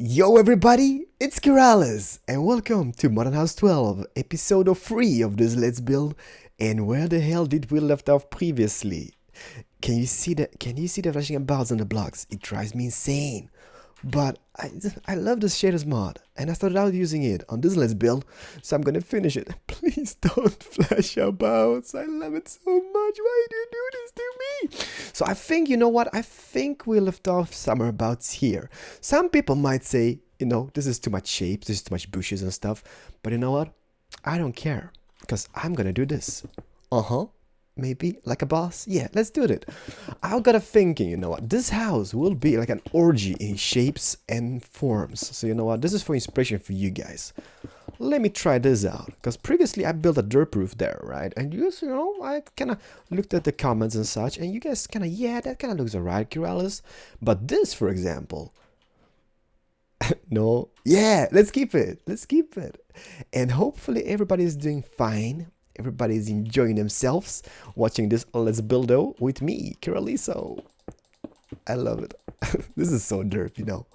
Yo everybody, it's Keralis and welcome to Modern House 12, episode 3 of this Let's Build. And where the hell did we left off previously? Can you see the flashing about on the blocks? It drives me insane. But I love this shaders mod and I started out using it on this Let's Build, so I'm gonna finish it. Please don't flash abouts. I love it so much. Why do you do this to me? So I think, you know what? I think we left off somewhere about here. Some people might say, you know, this is too much shapes, this is too much bushes and stuff. But you know what? I don't care because I'm gonna do this. Maybe like a boss. Yeah, let's do it. I got a thinking, you know what, this house will be like an orgy in shapes and forms. So you know what, this is for inspiration for you guys. Let me try this out, because previously I built a dirt roof there, right? And you know, I kind of looked at the comments and such, and you guys kind of, yeah, that kind of looks alright, Keralis. But this, for example, no, yeah, let's keep it. And hopefully everybody is doing fine. Everybody's enjoying themselves watching this Let's Buildo with me, Keraliso. I love it. This is so derp, you know.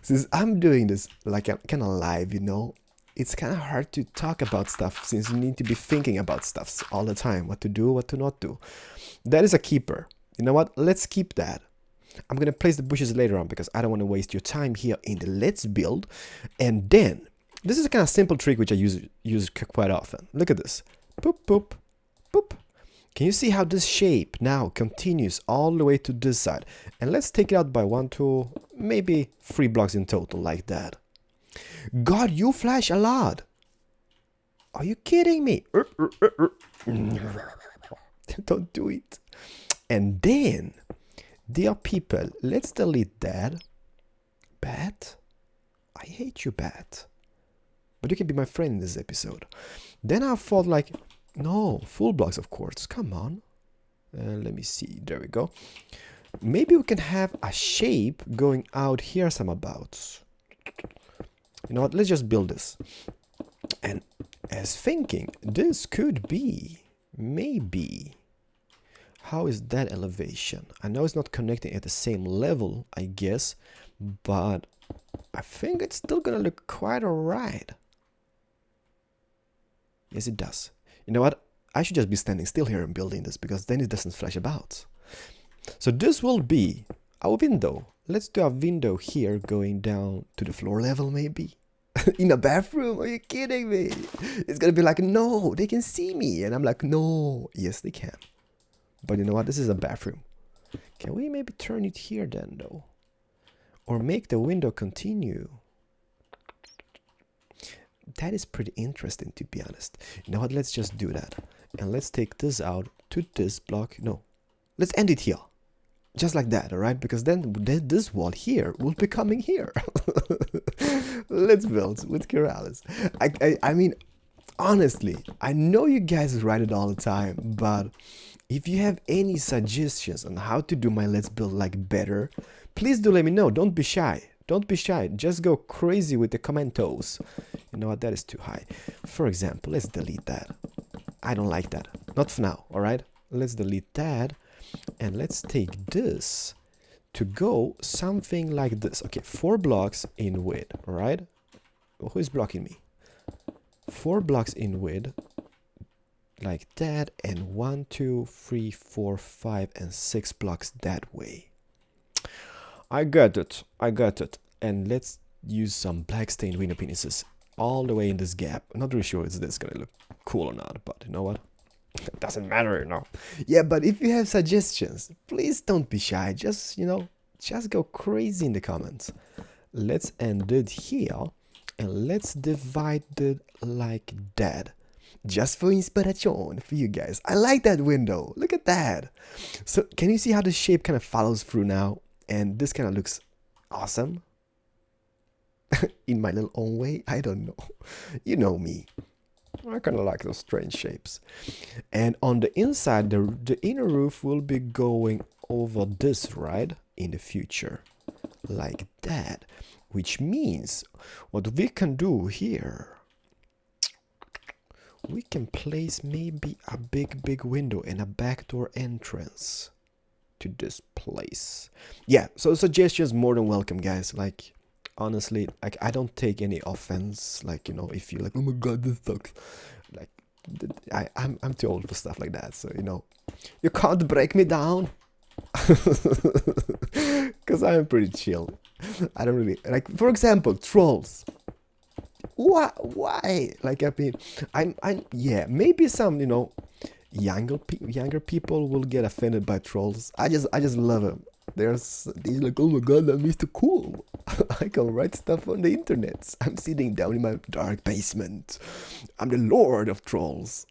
Since I'm doing this like I'm kind of live, you know, it's kind of hard to talk about stuff since you need to be thinking about stuff all the time. What to do, what to not do. That is a keeper. You know what? Let's keep that. I'm going to place the bushes later on because I don't want to waste your time here in the Let's Build. And then, this is a kind of simple trick which I use quite often. Look at this. Boop, boop, boop. Can you see how this shape now continues all the way to this side? And let's take it out by 1, 2, maybe 3 blocks in total, like that. God, you flash a lot. Are you kidding me? Don't do it. And then, dear people, let's delete that. Bat? I hate you, Bat. But you can be my friend in this episode. Then I thought like, no, full blocks, of course. Come on. Let me see. There we go. Maybe we can have a shape going out here some abouts. You know what? Let's just build this. And as thinking, this could be, maybe. How is that elevation? I know it's not connecting at the same level, I guess. But I think it's still gonna look quite alright. Yes, it does. You know what? I should just be standing still here and building this because then it doesn't flash about. So this will be our window. Let's do a window here going down to the floor level maybe. In a bathroom? Are you kidding me? It's gonna be like, no, they can see me. And I'm like, no. Yes, they can. But you know what? This is a bathroom. Can we maybe turn it here then though? Or make the window continue? That is pretty interesting, to be honest. You know what? Let's just do that. And let's take this out to this block. No. Let's end it here. Just like that, alright? Because then this wall here will be coming here. Let's build with Keralis. I mean, honestly, I know you guys write it all the time, but if you have any suggestions on how to do my Let's Build like better, please do let me know. Don't be shy. Don't be shy. Just go crazy with the commentos. You know what? That is too high. For example, let's delete that. I don't like that. Not for now, alright? Let's delete that. And let's take this to go something like this. Okay, 4 blocks in width, alright? Who is blocking me? 4 blocks in width. Like that. And 1, 2, 3, 4, 5, and 6 blocks that way. I got it. And let's use some black stained window penises all the way in this gap. I'm not really sure if this gonna look cool or not, but you know what? It doesn't matter, you know. Yeah, but if you have suggestions, please don't be shy. Just, you know, just go crazy in the comments. Let's end it here and let's divide it like that. Just for inspiration for you guys. I like that window. Look at that. So can you see how the shape kind of follows through now? And this kind of looks awesome. In my little own way. I don't know. You know me. I kind of like those strange shapes. And on the inside, the inner roof will be going over this, right? In the future. Like that. Which means what we can do here, we can place maybe a big window and a backdoor entrance to this place. Yeah, so suggestions more than welcome, guys. Like, honestly, like, I don't take any offense, like, you know, if you're like, oh my god, this sucks. Like, I'm too old for stuff like that, so, you know, you can't break me down. Because I'm pretty chill. I don't really, like, for example, trolls. Why? Like, I mean, yeah, maybe some, you know, younger people will get offended by trolls. I just love them. They're like, oh my god, I'm Mr. Cool. I can write stuff on the internet. I'm sitting down in my dark basement. I'm the lord of trolls.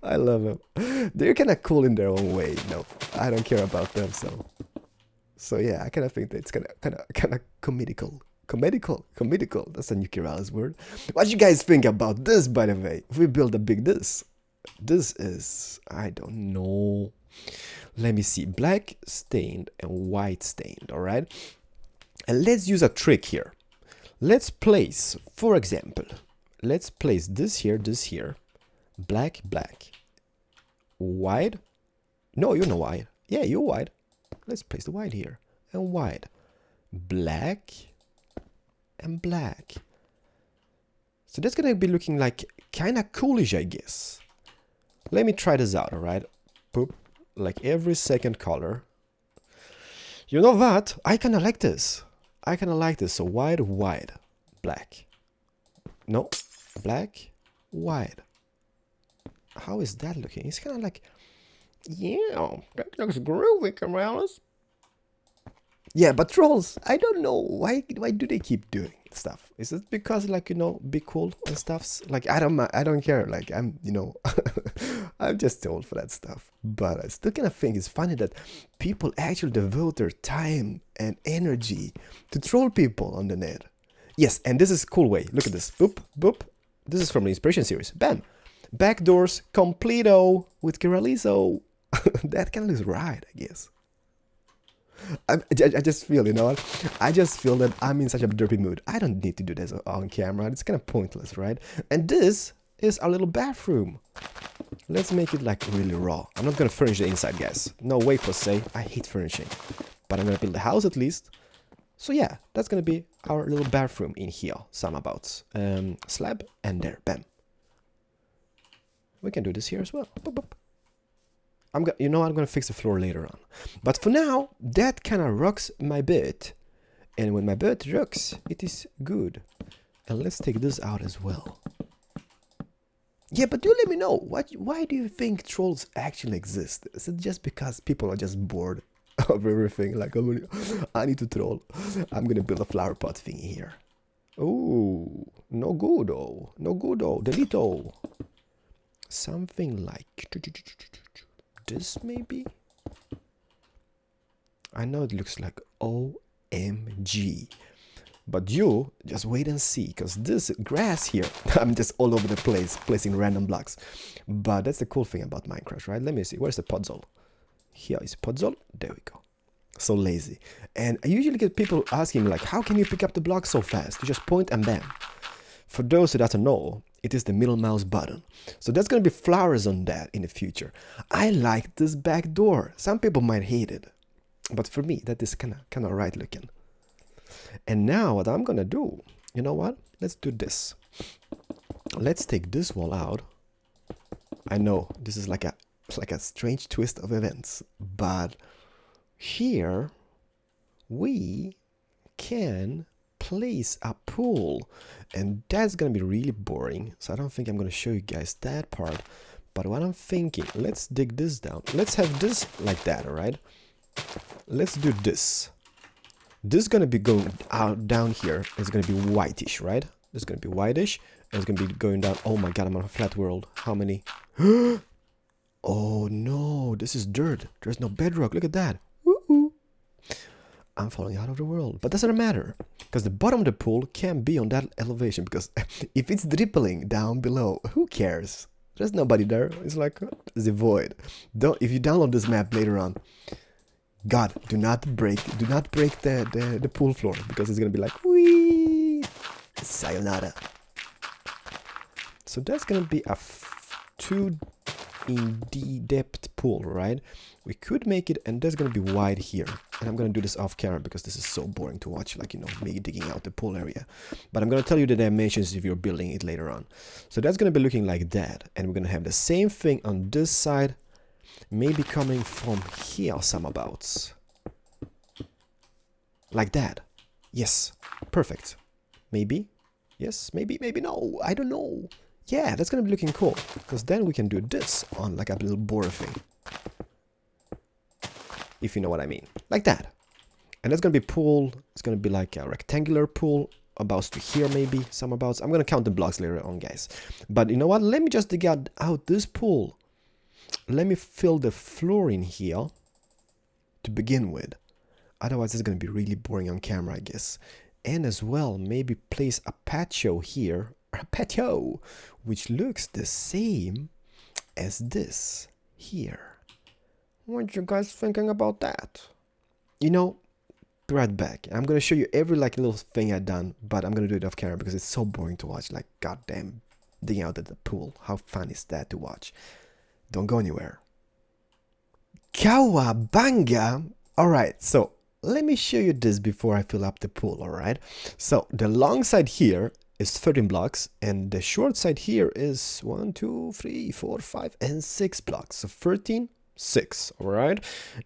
I love them. They're kind of cool in their own way. No, I don't care about them. So yeah, I kind of think that it's kind of comedical. Comedical. That's a new Keralis word. What do you guys think about this, by the way? If we build a big this is, I don't know. Let me see, black stained and white stained, all right? And let's use a trick here. Let's place, for example, let's place this here, black, white. No, you're not white. Yeah, you're white. Let's place the white here and white, black and black. So that's gonna be looking like kind of coolish, I guess. Let me try this out, all right? Boop. Like every second color. You know what? I kind of like this. So white, black. No, black, white. How is that looking? It's kind of like, yeah, that looks groovy, Keralis. Yeah, but trolls, I don't know. Why do they keep doing stuff? Is it because, like, you know, be cool and stuffs? Like, I don't care. Like, I'm, you know, I'm just old for that stuff. But I still kind of think it's funny that people actually devote their time and energy to troll people on the net. Yes, and this is a cool way. Look at this. Boop, boop. This is from the inspiration series. Bam. Backdoors completo with Keraliso. That kind of looks right, I guess. I just feel, you know what? I just feel that I'm in such a derpy mood. I don't need to do this on camera. It's kind of pointless, right? And this is our little bathroom. Let's make it like really raw. I'm not gonna furnish the inside, guys. No way, Jose. I hate furnishing. But I'm gonna build the house at least. So yeah, that's gonna be our little bathroom in here. Some abouts. Slab and there. Bam. We can do this here as well. Boop, boop. You know, I'm gonna fix the floor later on. But for now, that kind of rocks my bed. And when my bed rocks, it is good. And let's take this out as well. Yeah, but do let me know, why do you think trolls actually exist? Is it just because people are just bored of everything? Like, I need to troll. I'm gonna build a flower pot thingy here. Oh, no good oh. Delito. Something like this, maybe? I know it looks like OMG. But you just wait and see, because this grass here, I'm just all over the place, placing random blocks. But that's the cool thing about Minecraft, right? Let me see, where's the puzzle? Here is puzzle, there we go. So lazy. And I usually get people asking, like, how can you pick up the blocks so fast? You just point and bam. For those who don't know, it is the middle mouse button. So there's going to be flowers on that in the future. I like this back door. Some people might hate it. But for me, that is kind of right looking. And now what I'm going to do, you know what? Let's do this. Let's take this wall out. I know this is like a strange twist of events. But here we can place a pool, and that's gonna be really boring, so I don't think I'm gonna show you guys that part. But what I'm thinking, let's dig this down. Let's have this like that, all right? Let's do this. This is gonna be going out down here. It's gonna be whitish, right? This is gonna be whitish, and it's gonna be going down. Oh my god, I'm on a flat world. How many? Oh no, this is dirt. There's no bedrock. Look at that. Woo-hoo. I'm falling out of the world, but doesn't matter, because the bottom of the pool can be on that elevation, because if it's dripping down below, who cares? There's nobody there. It's like the void. If you download this map later on, God, do not break the pool floor, because it's gonna be like, wee, sayonara. So that's gonna be a 2 in the depth pool, right? We could make it, and there's gonna be wide here, and I'm gonna do this off camera because this is so boring to watch, like, you know, me digging out the pool area. But I'm gonna tell you the dimensions if you're building it later on. So that's gonna be looking like that, and we're gonna have the same thing on this side, maybe coming from here someabouts, like that. Yes, perfect. Maybe, yes, maybe no, I don't know. Yeah, that's gonna be looking cool, because then we can do this on like a little border thing, if you know what I mean, like that. And that's gonna be pool. It's gonna be like a rectangular pool, about to here maybe, some abouts. I'm gonna count the blocks later on, guys. But you know what? Let me just dig out this pool. Let me fill the floor in here to begin with. Otherwise, it's gonna be really boring on camera, I guess. And as well, maybe place a patio here, a patio, which looks the same as this here. What you guys thinking about that? You know, be right back. I'm gonna show you every like little thing I've done, but I'm gonna do it off camera because it's so boring to watch. Like, goddamn, digging out at the pool. How fun is that to watch? Don't go anywhere. Cowabunga! Alright, so let me show you this before I fill up the pool, alright? So the long side here is 13 blocks, and the short side here is 1, 2, 3, 4, 5, and 6 blocks. So 13, 6, alright?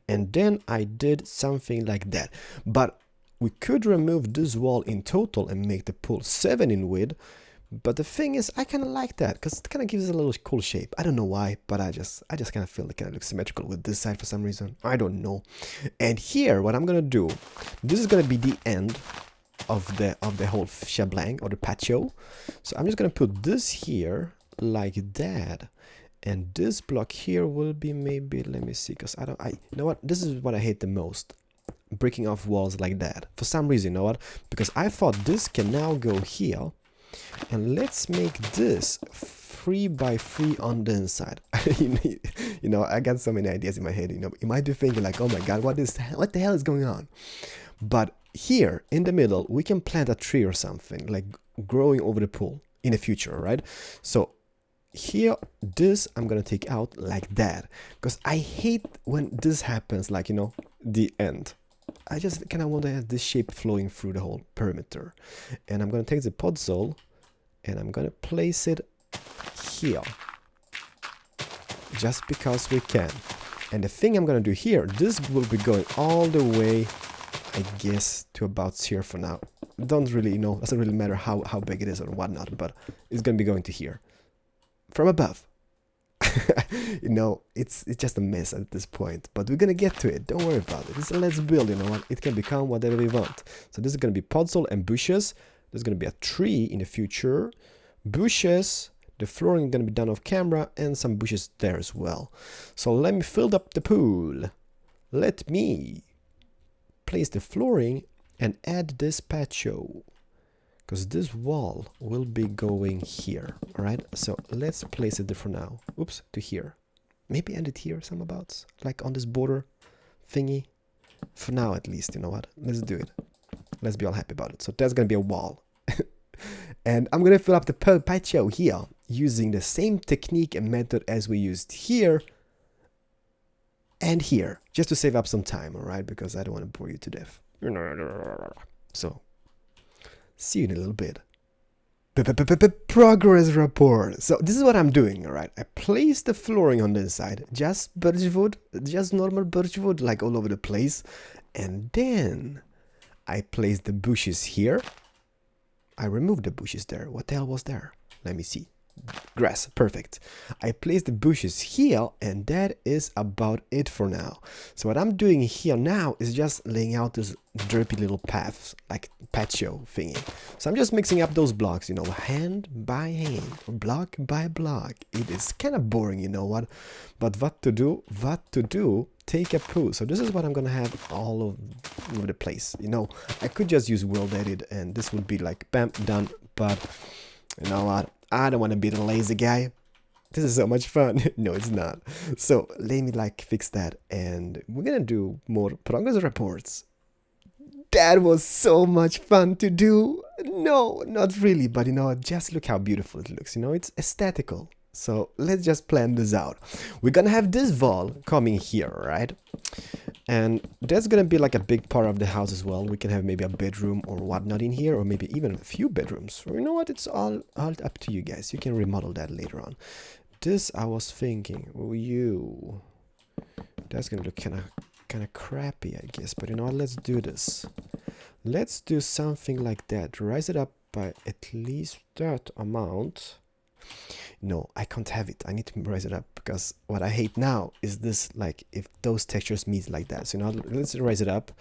And then I did something like that. But we could remove this wall in total and make the pool 7 in width. But the thing is, I kind of like that because it kind of gives it a little cool shape. I don't know why, but I just kind of feel it kind of looks symmetrical with this side for some reason. I don't know. And here, what I'm gonna do, this is gonna be the end of the whole shebang or the patio. So I'm just gonna put this here like that, and this block here will be maybe, let me see, because you know what? This is what I hate the most. Breaking off walls like that. For some reason, you know what? Because I thought this can now go here. And let's make this 3 by 3 on the inside. You know, I got so many ideas in my head. You know, you might be thinking like, oh my god, what the hell is going on? But here in the middle, we can plant a tree or something like growing over the pool in the future, right? So here, this I'm gonna take out like that, because I hate when this happens, like, you know, the end. I just kind of want to have this shape flowing through the whole perimeter. And I'm gonna take the podzol and I'm gonna place it here, just because we can. And the thing I'm gonna do here, this will be going all the way, I guess, to about here for now. Don't really, you know, doesn't really matter how big it is or whatnot, but it's gonna be going to here from above. You know, it's just a mess at this point, but we're gonna get to it. Don't worry about it. Let's build. You know what? It can become whatever we want. So this is gonna be podzol and bushes. There's gonna be a tree in the future, bushes. The flooring is gonna be done off camera, and some bushes there as well. So let me fill up the pool. Let me place the flooring and add this patio, because this wall will be going here. All right, so let's place it there for now. Oops, to here. Maybe end it here, some abouts, like on this border thingy. For now, at least, you know what? Let's do it. Let's be all happy about it. So that's gonna be a wall. And I'm gonna fill up the patio here using the same technique and method as we used here and here, just to save up some time, all right? Because I don't want to bore you to death. So, see you in a little bit. Progress report. So this is what I'm doing, all right? I place the flooring on the inside, just birchwood, just normal birchwood, like all over the place. And then I place the bushes here. I removed the bushes there. What the hell was there? Let me see. Grass, perfect. I placed the bushes here, and that is about it for now. So what I'm doing here now is just laying out this derpy little paths, like patio thingy. So I'm just mixing up those blocks, you know, hand by hand, block by block. It is kind of boring, you know what? But what to do? Take a poo. So this is what I'm gonna have all over the place. You know, I could just use world edit, and this would be like bam, done. But you know what? I don't want to be the lazy guy. This is so much fun. No, it's not. So let me like fix that, and we're gonna do more progress reports. That was so much fun to do. No, not really, but you know, just look how beautiful it looks. You know, it's aesthetical. So let's just plan this out. We're gonna have this wall coming here, right? And that's gonna be like a big part of the house as well. We can have maybe a bedroom or whatnot in here, or maybe even a few bedrooms. Or you know what? It's all up to you guys. You can remodel that later on. This I was thinking, that's gonna look kind of crappy, I guess. But you know what? Let's do this. Let's do something like that. Rise it up by at least that amount. No, I can't have it. I need to raise it up, because what I hate now is this, like, if those textures meet like that. So now let's raise it up,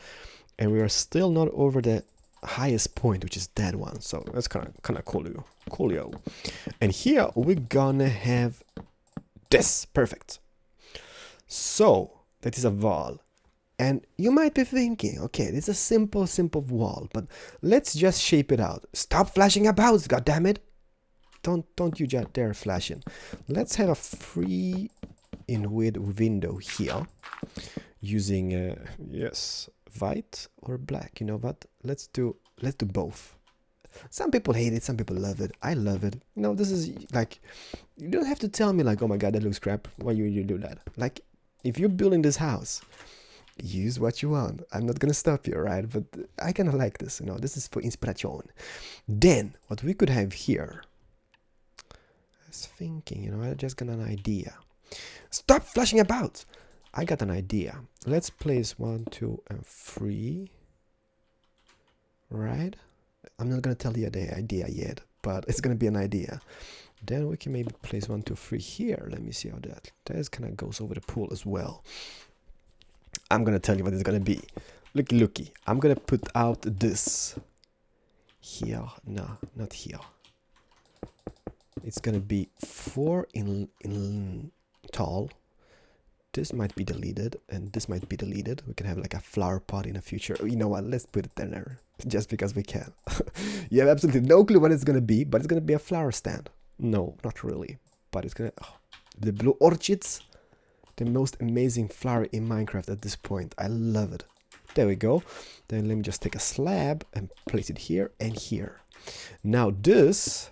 and we are still not over the highest point, which is that one. So that's kind of coolio. And here we're gonna have this. Perfect. So that is a wall. And you might be thinking, okay, this is a simple wall, but let's just shape it out. Stop flashing about, goddammit! Don't you just dare flashing. Let's have a free in width window here, using yes, white or black. You know what? Let's do both. Some people hate it, some people love it. I love it. You know, this is like, you don't have to tell me like, oh my god, that looks crap. Why you do that? Like, if you're building this house, use what you want. I'm not gonna stop you, right? But I kind of like this. You know, this is for inspiration. Then what we could have here. Thinking, you know, I just got an idea. Stop flashing about. I got an idea. Let's place 1, 2, and 3. Right? I'm not gonna tell you the idea yet, but it's gonna be an idea. Then we can maybe place 1, 2, 3 here. Let me see how that kind of goes over the pool as well. I'm gonna tell you what it's gonna be. Looky. I'm gonna put out this here. No, not here. It's gonna be 4 in tall. This might be deleted, and this might be deleted. We can have like a flower pot in the future. You know what? Let's put it there, just because we can. You have absolutely no clue what it's gonna be, but it's gonna be a flower stand. No, not really. But it's gonna the blue orchids, the most amazing flower in Minecraft at this point. I love it. There we go. Then let me just take a slab and place it here and here. Now this.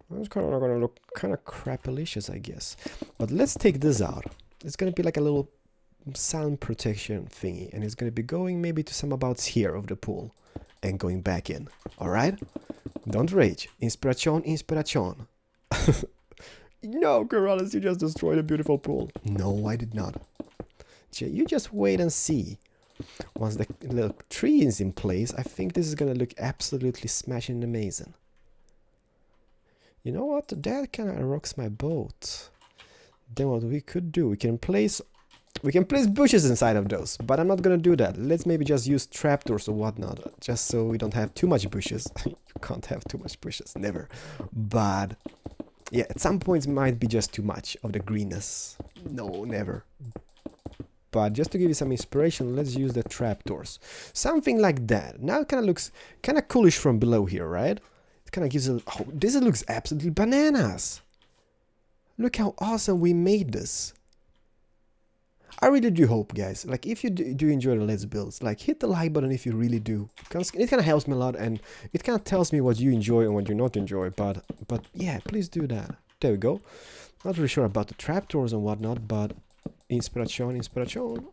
It's kind of gonna look kind of crapalicious, I guess. But let's take this out. It's gonna be like a little sound protection thingy, and it's gonna be going maybe to some abouts here of the pool and going back in. All right? Don't rage. Inspiration. No, Keralis, you just destroyed a beautiful pool. No, I did not. You just wait and see. Once the little tree is in place, I think this is gonna look absolutely smashing amazing. You know what? That kind of rocks my boat. Then what we could do, we can place bushes inside of those, but I'm not gonna do that. Let's maybe just use trapdoors or whatnot, just so we don't have too much bushes. You can't have too much bushes, never. But yeah, at some points might be just too much of the greenness. No, never. But just to give you some inspiration, let's use the trapdoors. Something like that. Now it kind of looks kind of coolish from below here, right? It kind of gives a... Oh, this looks absolutely bananas. Look how awesome we made this. I really do hope, guys, like, if you do enjoy the Let's Builds, like, hit the like button if you really do. Because it kind of helps me a lot, and it kind of tells me what you enjoy and what you not enjoy. But yeah, please do that. There we go. Not really sure about the trapdoors and whatnot, but inspiration.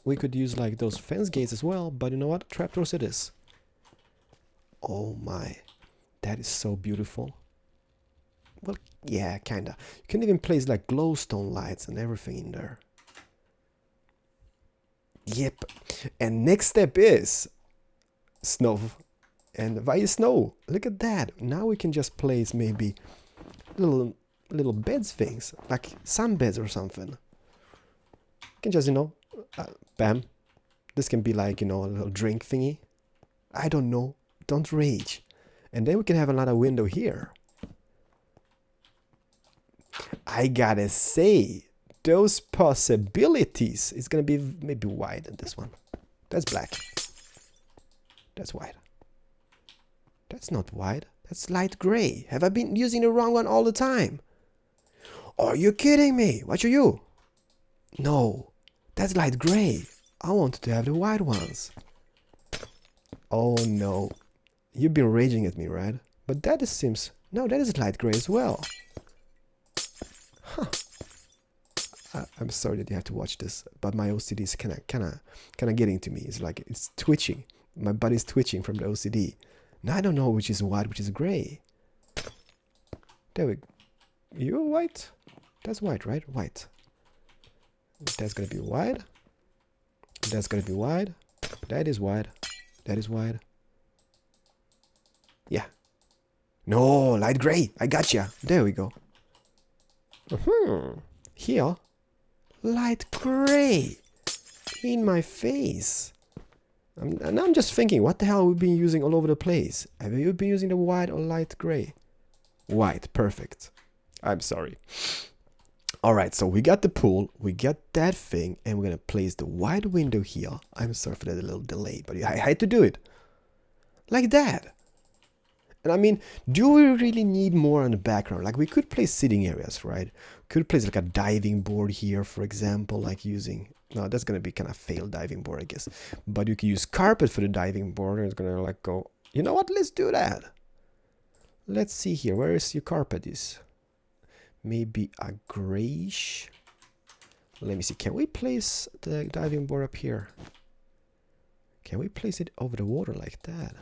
We could use, like, those fence gates as well, but you know what? Trapdoors it is. Oh my. That is so beautiful. Well, yeah, kinda. You can even place like glowstone lights and everything in there. Yep. And next step is snow. And why is snow? Look at that. Now we can just place maybe little beds things, like sunbeds or something. You can just, you know, bam. This can be like, you know, a little drink thingy. I don't know. Don't rage. And then we can have another window here. I gotta say, those possibilities. It's gonna be maybe white in this one. That's black. That's white. That's not white. That's light gray. Have I been using the wrong one all the time? Are you kidding me? What are you? No, that's light gray. I wanted to have the white ones. Oh no. You've been raging at me, right? But that seems No, that is light gray as well. Huh. I'm sorry that you have to watch this, but my OCD is kind of getting to me. It's like it's twitching. My body's twitching from the OCD. Now I don't know which is white, which is gray. There we go. You're white? That's white, right? White. That's gonna be white. That's gonna be white. That is white. That is white. Yeah. No, light gray. I gotcha. There we go. Here, light gray. In my face. And I'm just thinking, what the hell have we been using all over the place? Have you been using the white or light gray? White, perfect. I'm sorry. Alright, so we got the pool, we got that thing, and we're gonna place the white window here. I'm sorry for that little delay, but I had to do it. Like that. And I mean, do we really need more on the background? Like, we could place sitting areas, right? Could place like a diving board here, for example, like using... No, that's gonna be kind of failed diving board, I guess. But you can use carpet for the diving board, and it's gonna like go... You know what? Let's do that. Let's see here. Where is your carpet is? Maybe a grayish. Let me see. Can we place the diving board up here? Can we place it over the water like that?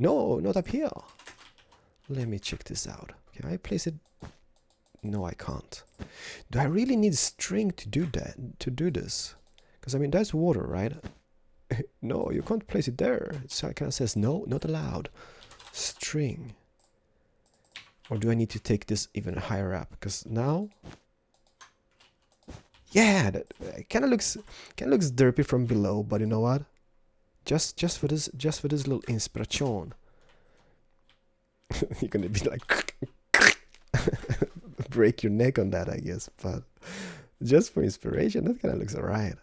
No, not up here. Let me check this out. Can I place it? No, I can't. Do I really need string to do that? To do this? Because I mean, that's water, right? No, you can't place it there. It kind of says no, not allowed. String. Or do I need to take this even higher up? Because now, yeah, that kind of looks derpy from below. But you know what? Just for this little inspiration, you're gonna be like break your neck on that, I guess. But just for inspiration, that kind of looks alright.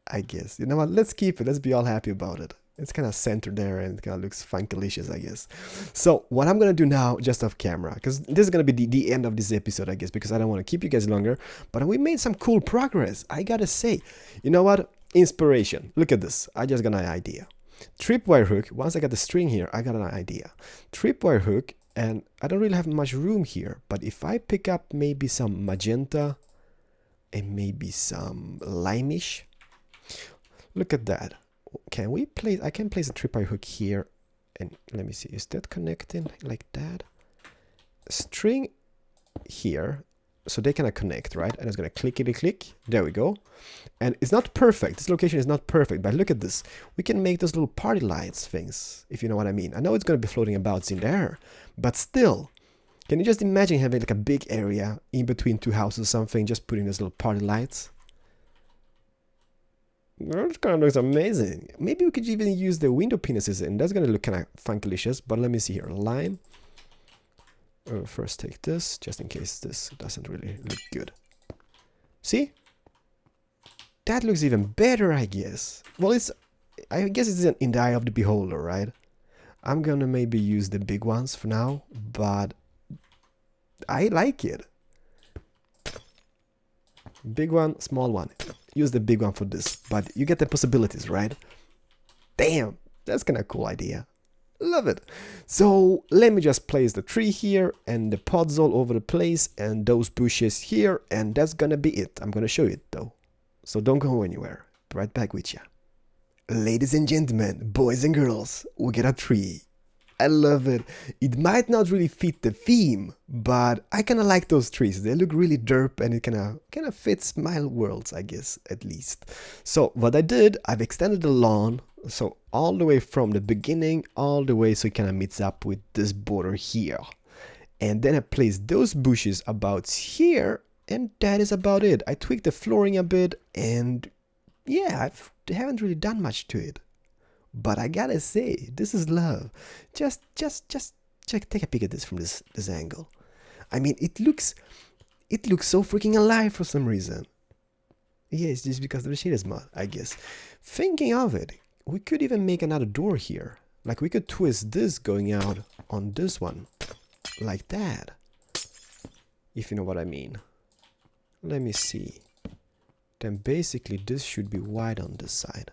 I guess. You know what? Let's keep it. Let's be all happy about it. It's kind of centered there and it kind of looks funkalicious, I guess. So what I'm going to do now, just off camera, because this is going to be the end of this episode, I guess, because I don't want to keep you guys longer, but we made some cool progress, I got to say. You know what? Inspiration. Look at this. I just got an idea. Tripwire hook. Once I got the string here, I got an idea. Tripwire hook, and I don't really have much room here, but if I pick up maybe some magenta and maybe some limeish, look at that. Can we place, I can place a tripwire hook here, and let me see, is that connecting like that? String here, so they kind of connect, right? And it's gonna clickety click, there we go. And it's not perfect, this location is not perfect, but look at this. We can make those little party lights things, if you know what I mean. I know it's gonna be floating about in there, but still, can you just imagine having like a big area in between two houses or something, just putting those little party lights? That kind of looks amazing. Maybe we could even use the window penises, and that's gonna look kind of funkalicious. But let me see here. Lime. First take this, just in case this doesn't really look good. See? That looks even better, I guess. Well, I guess it's in the eye of the beholder, right? I'm gonna maybe use the big ones for now, but I like it. Big one, small one. Use the big one for this, but you get the possibilities, right? Damn, that's kind of cool idea. Love it. So let me just place the tree here and the pods all over the place and those bushes here, and that's gonna be it. I'm gonna show you it though, so don't go anywhere. Be right back with ya. Ladies and gentlemen, boys and girls, we get a tree. I love it. It might not really fit the theme, but I kind of like those trees. They look really derp, and it kind of fits my worlds, I guess, at least. So what I did, I've extended the lawn, so all the way from the beginning, all the way so it kind of meets up with this border here. And then I placed those bushes about here, and that is about it. I tweaked the flooring a bit, and yeah, I haven't really done much to it. But I gotta say, this is love. Just take a peek at this from this angle. I mean, it looks so freaking alive for some reason. Yeah, it's just because of the shaders mod, I guess. Thinking of it, we could even make another door here. Like, we could twist this going out on this one, like that. If you know what I mean. Let me see. Then basically this should be white on this side.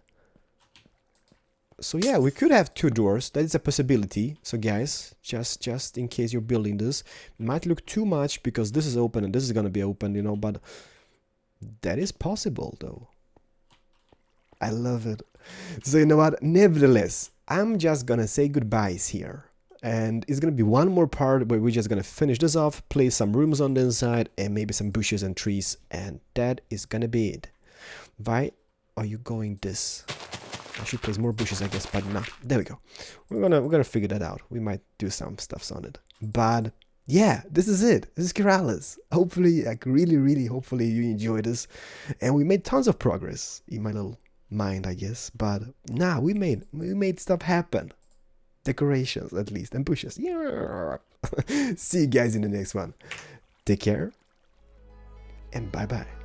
So yeah, we could have 2 doors. That is a possibility. So guys, just in case you're building this, it might look too much because this is open and this is gonna be open, you know, but that is possible though. I love it. So you know what? Nevertheless, I'm just gonna say goodbyes here. And it's gonna be one more part where we're just gonna finish this off, place some rooms on the inside, and maybe some bushes and trees, and that is gonna be it. Why are you going this? I should place more bushes, I guess, but no. There we go. We're gonna figure that out. We might do some stuffs on it. But yeah, this is it. This is Keralis. Hopefully, like really, hopefully you enjoyed this. And we made tons of progress in my little mind, I guess. But nah, we made stuff happen. Decorations at least, and bushes. Yeah. See you guys in the next one. Take care and bye bye.